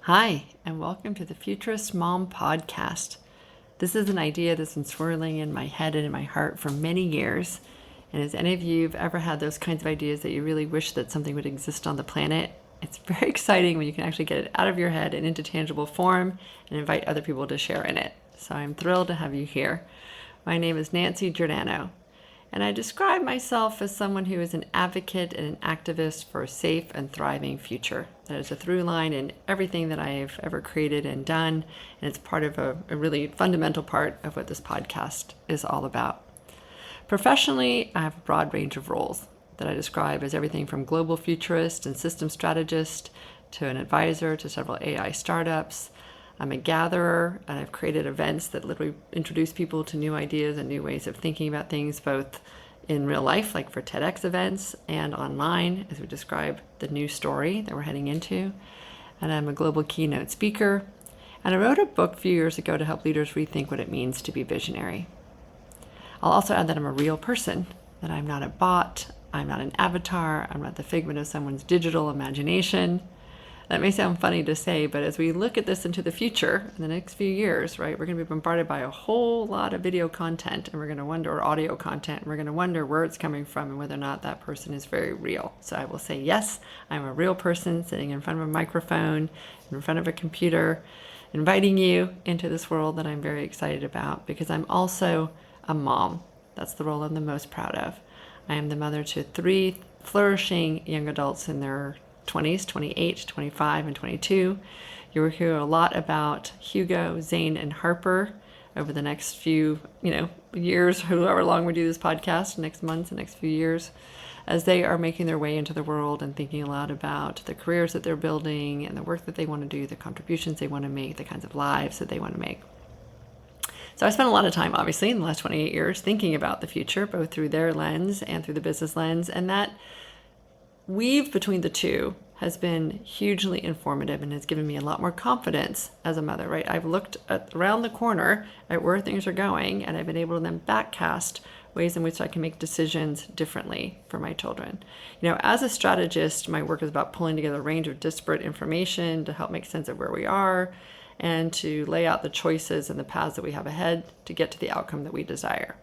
Hi, and welcome to the Futurist Mom Podcast. This is an idea that's been swirling in my head and in my heart for many years. And as any of you have ever had those kinds of ideas that you really wish that something would exist on the planet, it's very exciting when you can actually get it out of your head and into tangible form and invite other people to share in it. So I'm thrilled to have you here. My name is Nancy Giordano, and I describe myself as someone who is an advocate and an activist for a safe and thriving future. That is a through line in everything that I've ever created and done, and it's part of a really fundamental part of what this podcast is all about. Professionally, I have a broad range of roles that I describe as everything from global futurist and system strategist to an advisor to several AI startups. I'm a gatherer, and I've created events that literally introduce people to new ideas and new ways of thinking about things, both in real life, like for TEDx events, and online, as we describe the new story that we're heading into. And I'm a global keynote speaker. And I wrote a book a few years ago to help leaders rethink what it means to be visionary. I'll also add that I'm a real person, that I'm not a bot, I'm not an avatar, I'm not the figment of someone's digital imagination. That may sound funny to say, but as we look at this into the future, in the next few years, right, we're going to be bombarded by a whole lot of video content, and we're going to wonder, or audio content, and we're going to wonder where it's coming from and whether or not that person is very real. So I will say, yes, I'm a real person sitting in front of a microphone, in front of a computer, inviting you into this world that I'm very excited about, because I'm also a mom. That's the role I'm the most proud of. I am the mother to 3 flourishing young adults in their 20s, 28, 25, and 22. You will hear a lot about Hugo, Zane, and Harper over the next few, years, however long we do this podcast, next months, the next few years, as they are making their way into the world and thinking a lot about the careers that they're building and the work that they want to do, the contributions they want to make, the kinds of lives that they want to make. So I spent a lot of time, obviously, in the last 28 years thinking about the future, both through their lens and through the business lens, and that weave between the two has been hugely informative and has given me a lot more confidence as a mother, right? I've looked around the corner at where things are going, and I've been able to then backcast ways in which I can make decisions differently for my children. As a strategist, my work is about pulling together a range of disparate information to help make sense of where we are and to lay out the choices and the paths that we have ahead to get to the outcome that we desire.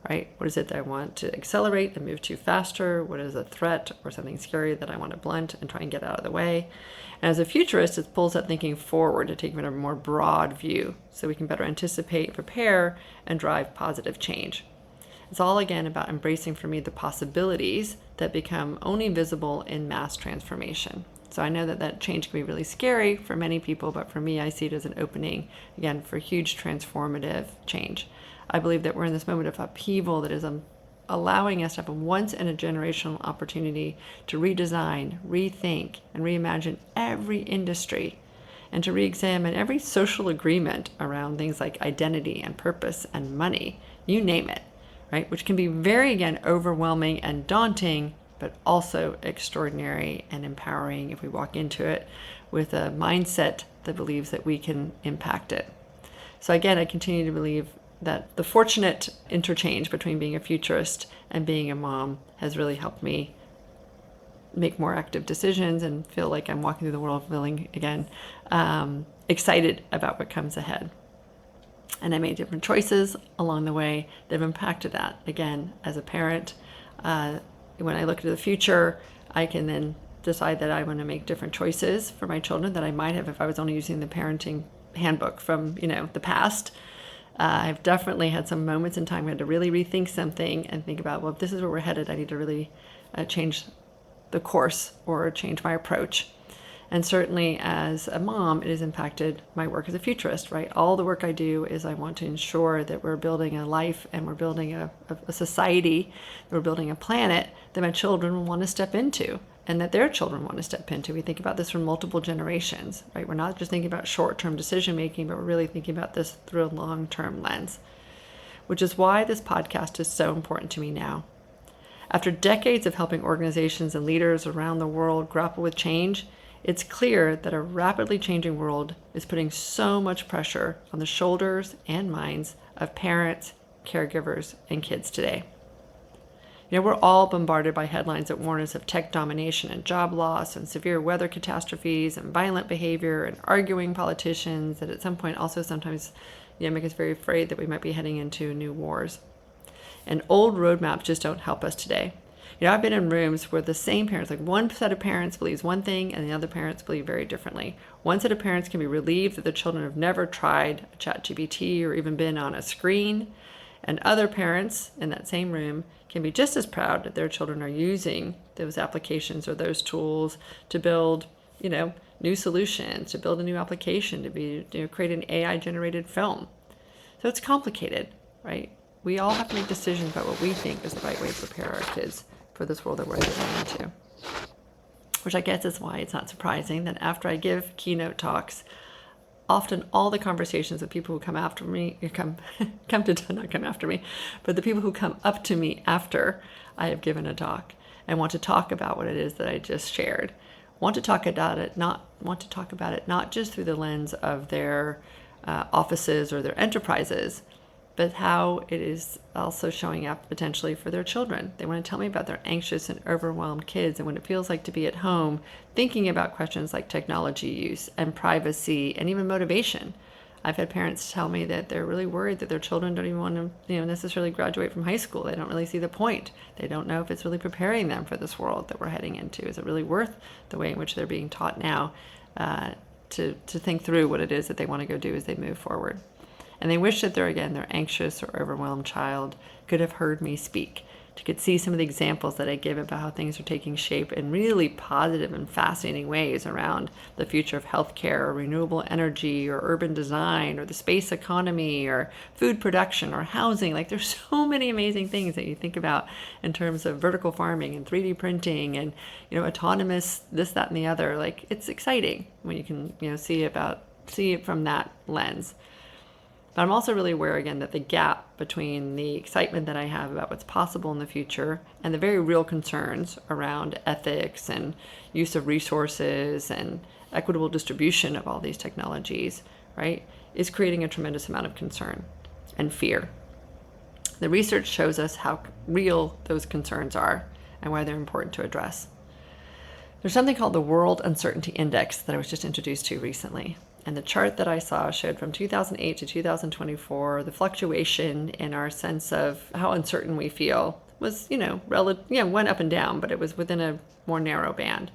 Right? What is it that I want to accelerate and move to faster? What is a threat or something scary that I want to blunt and try and get out of the way? And as a futurist, it pulls that thinking forward to take a more broad view so we can better anticipate, prepare, and drive positive change. It's all, again, about embracing for me the possibilities that become only visible in mass transformation. So I know that change can be really scary for many people, but for me, I see it as an opening, again, for huge transformative change. I believe that we're in this moment of upheaval that is allowing us to have a once-in-a-generational opportunity to redesign, rethink, and reimagine every industry and to re-examine every social agreement around things like identity and purpose and money, you name it, right? Which can be very, again, overwhelming and daunting, but also extraordinary and empowering if we walk into it with a mindset that believes that we can impact it. So again, I continue to believe that the fortunate interchange between being a futurist and being a mom has really helped me make more active decisions and feel like I'm walking through the world feeling, again, excited about what comes ahead. And I made different choices along the way that have impacted that. Again, as a parent, when I look to the future, I can then decide that I want to make different choices for my children that I might have if I was only using the parenting handbook from, the past. I've definitely had some moments in time where I had to really rethink something and think about, well, if this is where we're headed, I need to really change the course or change my approach. And certainly as a mom, it has impacted my work as a futurist, right? All the work I do is I want to ensure that we're building a life and we're building a society, that we're building a planet that my children want to step into and that their children want to step into. We think about this from multiple generations, right? We're not just thinking about short-term decision-making, but we're really thinking about this through a long-term lens, which is why this podcast is so important to me now. After decades of helping organizations and leaders around the world grapple with change, it's clear that a rapidly changing world is putting so much pressure on the shoulders and minds of parents, caregivers, and kids today. We're all bombarded by headlines that warn us of tech domination and job loss and severe weather catastrophes and violent behavior and arguing politicians that at some point also sometimes make us very afraid that we might be heading into new wars. And old roadmaps just don't help us today. I've been in rooms where the same parents, like one set of parents believes one thing and the other parents believe very differently. One set of parents can be relieved that their children have never tried a ChatGPT or even been on a screen. And other parents in that same room can be just as proud that their children are using those applications or those tools to build, new solutions, to build a new application, to create an AI-generated film. So it's complicated, right? We all have to make decisions about what we think is the right way to prepare our kids for this world that we're heading into. Which I guess is why it's not surprising that after I give keynote talks, often all the conversations with people who come after me, not come after me, but the people who come up to me after I have given a talk and want to talk about what it is that I just shared, want to talk about it not just through the lens of their offices or their enterprises, but how it is also showing up potentially for their children. They want to tell me about their anxious and overwhelmed kids and what it feels like to be at home thinking about questions like technology use and privacy and even motivation. I've had parents tell me that they're really worried that their children don't even want to necessarily graduate from high school. They don't really see the point. They don't know if it's really preparing them for this world that we're heading into. Is it really worth the way in which they're being taught now to think through what it is that they want to go do as they move forward? And they wish that their anxious or overwhelmed child could have heard me speak, could see some of the examples that I give about how things are taking shape in really positive and fascinating ways around the future of healthcare or renewable energy or urban design or the space economy or food production or housing. Like there's so many amazing things that you think about in terms of vertical farming and 3D printing and, autonomous this, that, and the other. Like it's exciting when you can, see it from that lens. But I'm also really aware, again, that the gap between the excitement that I have about what's possible in the future and the very real concerns around ethics and use of resources and equitable distribution of all these technologies, right, is creating a tremendous amount of concern and fear. The research shows us how real those concerns are and why they're important to address. There's something called the World Uncertainty Index that I was just introduced to recently. And the chart that I saw showed from 2008 to 2024, the fluctuation in our sense of how uncertain we feel was, went up and down, but it was within a more narrow band.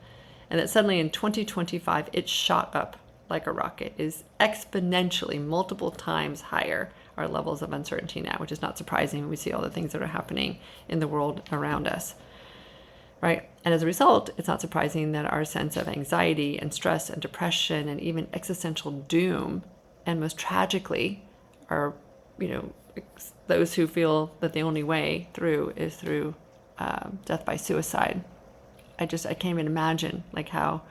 And that suddenly in 2025, it shot up like a rocket, is exponentially multiple times higher, our levels of uncertainty now, which is not surprising when we see all the things that are happening in the world around us. Right? And as a result, it's not surprising that our sense of anxiety and stress and depression and even existential doom, and most tragically, are, those who feel that the only way through is through death by suicide. I can't even imagine like how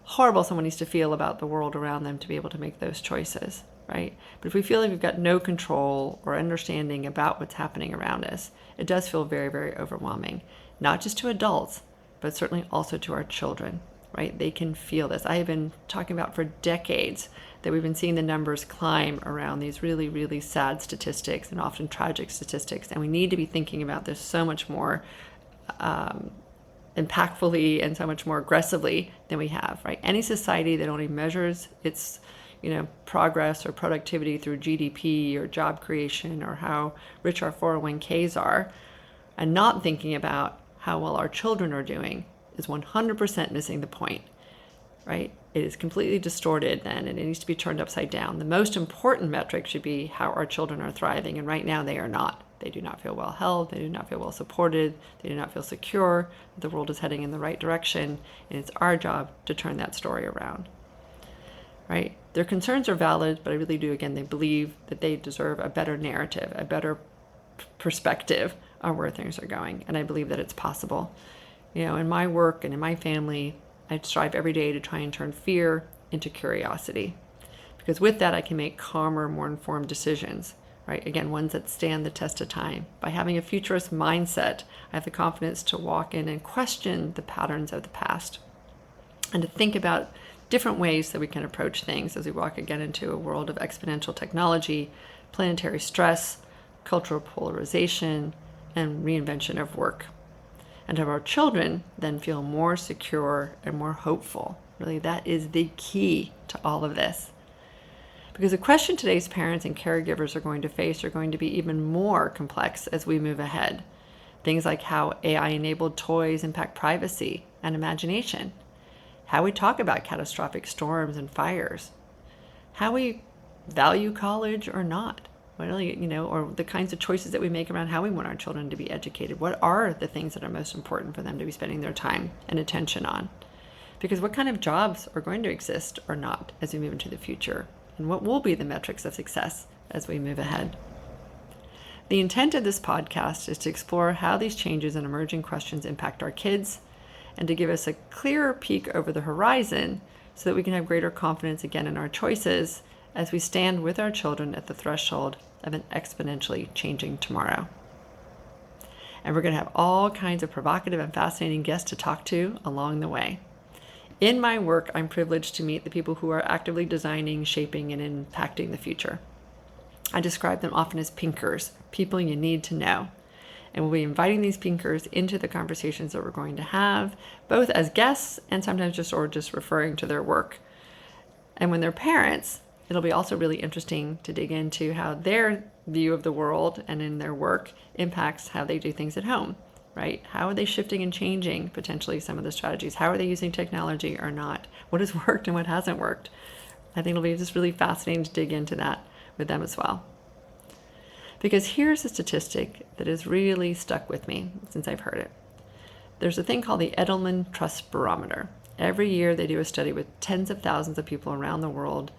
horrible someone needs to feel about the world around them to be able to make those choices, right? But if we feel like we've got no control or understanding about what's happening around us, it does feel very, very overwhelming. Not just to adults, but certainly also to our children, right? They can feel this. I have been talking about for decades that we've been seeing the numbers climb around these really, really sad statistics and often tragic statistics. And we need to be thinking about this so much more impactfully and so much more aggressively than we have, right? Any society that only measures its progress or productivity through GDP or job creation or how rich our 401ks are, and not thinking about how well our children are doing, is 100% missing the point, right? It is completely distorted then, and it needs to be turned upside down. The most important metric should be how our children are thriving, and right now they are not. They do not feel well held, they do not feel well supported, they do not feel secure, the world is heading in the right direction, and it's our job to turn that story around, right? Their concerns are valid, but I really do, again, they believe that they deserve a better narrative, a better perspective on where things are going. And I believe that it's possible. In my work and in my family, I strive every day to try and turn fear into curiosity. Because with that, I can make calmer, more informed decisions, right? Again, ones that stand the test of time. By having a futurist mindset, I have the confidence to walk in and question the patterns of the past and to think about different ways that we can approach things as we walk again into a world of exponential technology, planetary stress, cultural polarization, and reinvention of work. and have our children then feel more secure and more hopeful. Really, that is the key to all of this. Because the question today's parents and caregivers are going to face are going to be even more complex as we move ahead. Things like how AI-enabled toys impact privacy and imagination, how we talk about catastrophic storms and fires, how we value college or not, really, or the kinds of choices that we make around how we want our children to be educated. What are the things that are most important for them to be spending their time and attention on? Because what kind of jobs are going to exist or not as we move into the future? And what will be the metrics of success as we move ahead? The intent of this podcast is to explore how these changes and emerging questions impact our kids and to give us a clearer peek over the horizon so that we can have greater confidence again in our choices as we stand with our children at the threshold of an exponentially changing tomorrow. And we're going to have all kinds of provocative and fascinating guests to talk to along the way. In my work, I'm privileged to meet the people who are actively designing, shaping, and impacting the future. I describe them often as pinkers, people you need to know. And we'll be inviting these pinkers into the conversations that we're going to have, both as guests and sometimes just referring to their work. And when they're parents, it'll be also really interesting to dig into how their view of the world and in their work impacts how they do things at home. Right? How are they shifting and changing potentially some of the strategies? How are they using technology or not? What has worked and what hasn't worked? I think it'll be just really fascinating to dig into that with them as well. Because here's a statistic that has really stuck with me since I've heard it. There's a thing called the Edelman Trust Barometer. Every year they do a study with tens of thousands of people around the world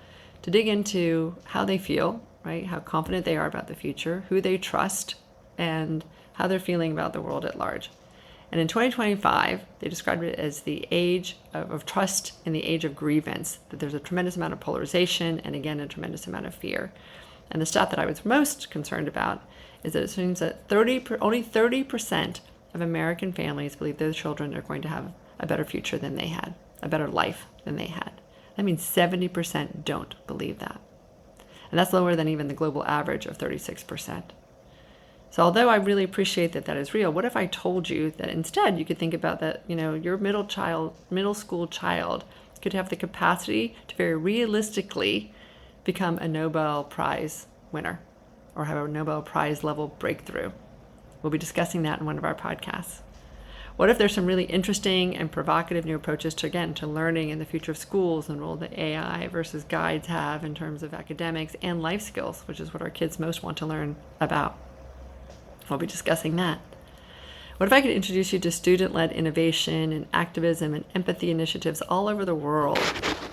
to dig into how they feel, right? How confident they are about the future, who they trust, and how they're feeling about the world at large. And in 2025, they described it as the age of trust and the age of grievance, that there's a tremendous amount of polarization and again, a tremendous amount of fear. And the stat that I was most concerned about is that it seems that only 30% of American families believe their children are going to have a better future than they had, a better life than they had. That means 70% don't believe that. And that's lower than even the global average of 36%. So although I really appreciate that that is real, what if I told you that instead you could think about that, your middle school child could have the capacity to very realistically become a Nobel Prize winner or have a Nobel Prize level breakthrough? We'll be discussing that in one of our podcasts. What if there's some really interesting and provocative new approaches to learning in the future of schools and the role that AI versus guides have in terms of academics and life skills, which is what our kids most want to learn about? We'll be discussing that. What if I could introduce you to student-led innovation and activism and empathy initiatives all over the world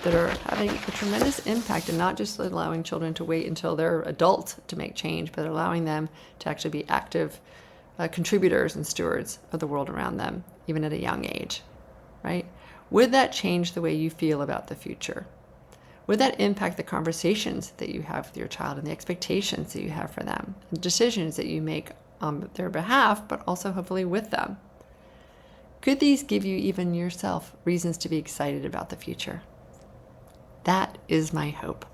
that are having a tremendous impact and not just allowing children to wait until they're adults to make change, but allowing them to actually be active contributors and stewards of the world around them, even at a young age, right? Would that change the way you feel about the future? Would that impact the conversations that you have with your child and the expectations that you have for them, the decisions that you make on their behalf, but also hopefully with them? Could these give you even yourself reasons to be excited about the future? That is my hope.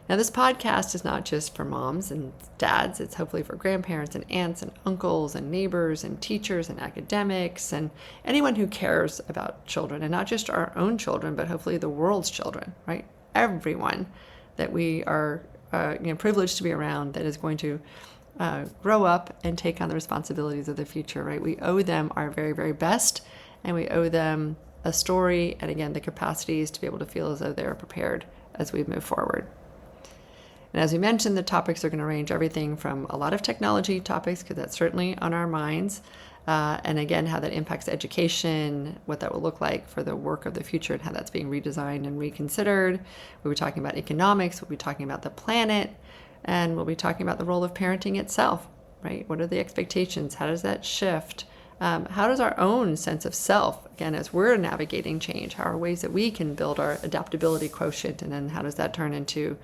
Now, this podcast is not just for moms and dads. It's hopefully for grandparents and aunts and uncles and neighbors and teachers and academics and anyone who cares about children, and not just our own children, but hopefully the world's children, right? Everyone that we are privileged to be around that is going to grow up and take on the responsibilities of the future, right? We owe them our very, very best, and we owe them a story and, again, the capacities to be able to feel as though they're prepared as we move forward. And as we mentioned, the topics are going to range everything from a lot of technology topics, because that's certainly on our minds, and again, how that impacts education, what that will look like for the work of the future and how that's being redesigned and reconsidered. We'll be talking about economics, we'll be talking about the planet, and we'll be talking about the role of parenting itself, right? What are the expectations? How does that shift? How does our own sense of self, again, as we're navigating change, how are ways that we can build our adaptability quotient? And then how does that turn into,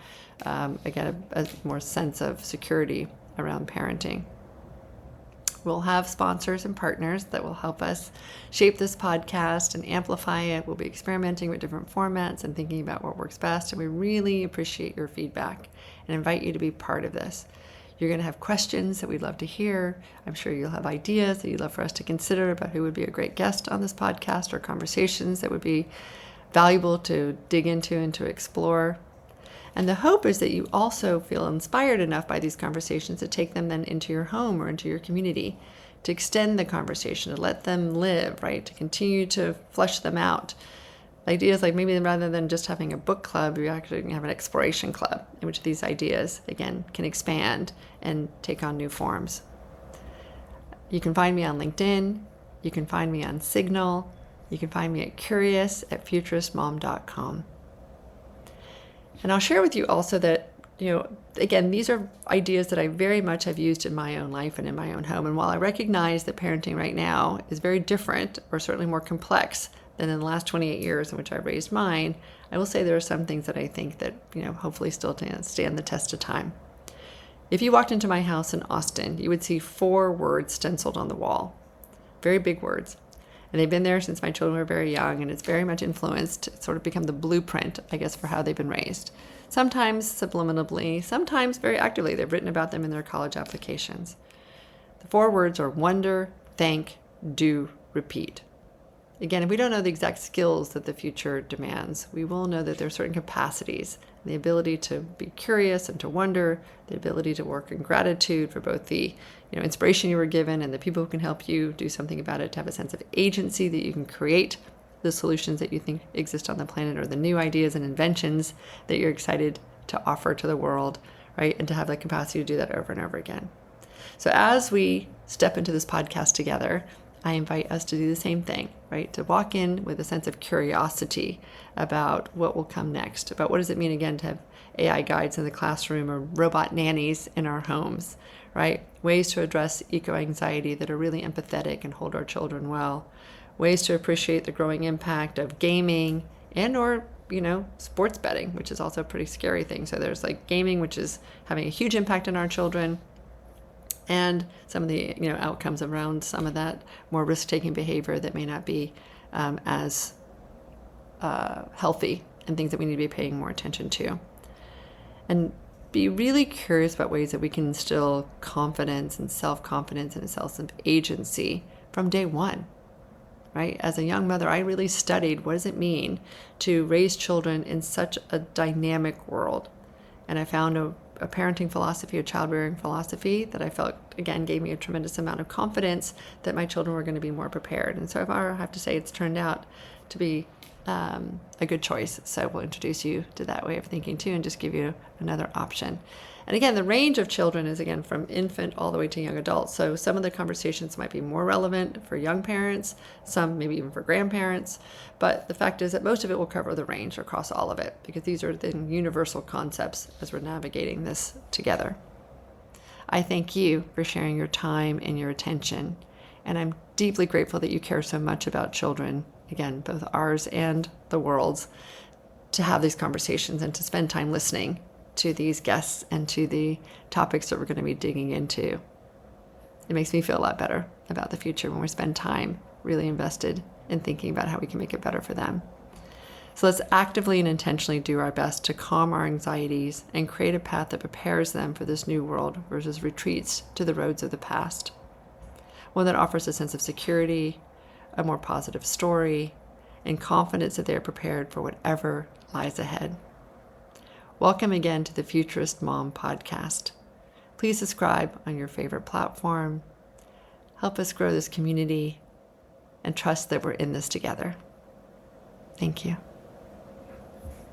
again, a more sense of security around parenting? We'll have sponsors and partners that will help us shape this podcast and amplify it. We'll be experimenting with different formats and thinking about what works best. And we really appreciate your feedback and invite you to be part of this. You're going to have questions that we'd love to hear. I'm sure you'll have ideas that you'd love for us to consider about who would be a great guest on this podcast, or conversations that would be valuable to dig into and to explore. And the hope is that you also feel inspired enough by these conversations to take them then into your home or into your community, to extend the conversation, to let them live, right? To continue to flesh them out. Ideas like maybe rather than just having a book club, you actually have an exploration club in which these ideas, again, can expand and take on new forms. You can find me on LinkedIn. You can find me on Signal. You can find me at curious@futuristmom.com. And I'll share with you also that, again, these are ideas that I very much have used in my own life and in my own home. And while I recognize that parenting right now is very different, or certainly more complex than in the last 28 years in which I've raised mine, I will say there are some things that I think that, hopefully still stand the test of time. If you walked into my house in Austin, you would see 4 words stenciled on the wall. Very big words. And they've been there since my children were very young, and it's very much influenced. It's sort of become the blueprint, I guess, for how they've been raised. Sometimes subliminally, sometimes very actively. They've written about them in their college applications. The 4 words are wonder, thank, do, repeat. Again, if we don't know the exact skills that the future demands, we will know that there are certain capacities, the ability to be curious and to wonder, the ability to work in gratitude for both the inspiration you were given and the people who can help you do something about it, to have a sense of agency that you can create the solutions that you think exist on the planet, or the new ideas and inventions that you're excited to offer to the world, right? And to have the capacity to do that over and over again. So as we step into this podcast together, I invite us to do the same thing, right? To walk in with a sense of curiosity about what will come next, about what does it mean, again, to have AI guides in the classroom or robot nannies in our homes, right? Ways to address eco-anxiety that are really empathetic and hold our children well. Ways to appreciate the growing impact of gaming or sports betting, which is also a pretty scary thing. So there's like gaming, which is having a huge impact on our children, and some of the outcomes around some of that more risk-taking behavior that may not be as healthy, and things that we need to be paying more attention to. And be really curious about ways that we can instill confidence and self-confidence and a sense of agency from day one, right? As a young mother, I really studied what does it mean to raise children in such a dynamic world. And I found a parenting philosophy, a child-rearing philosophy that I felt, again, gave me a tremendous amount of confidence that my children were going to be more prepared. And so I have to say it's turned out to be a good choice. So we'll introduce you to that way of thinking too, and just give you another option. And again, the range of children is, again, from infant all the way to young adults. So some of the conversations might be more relevant for young parents, some maybe even for grandparents. But the fact is that most of it will cover the range across all of it, because these are the universal concepts as we're navigating this together. I thank you for sharing your time and your attention. And I'm deeply grateful that you care so much about children, again, both ours and the world's, to have these conversations and to spend time listening to these guests and to the topics that we're going to be digging into. It makes me feel a lot better about the future when we spend time really invested in thinking about how we can make it better for them. So let's actively and intentionally do our best to calm our anxieties and create a path that prepares them for this new world versus retreats to the roads of the past. One that offers a sense of security, a more positive story, and confidence that they are prepared for whatever lies ahead. Welcome again to the Futurist Mom podcast. Please subscribe on your favorite platform. Help us grow this community and trust that we're in this together. Thank you.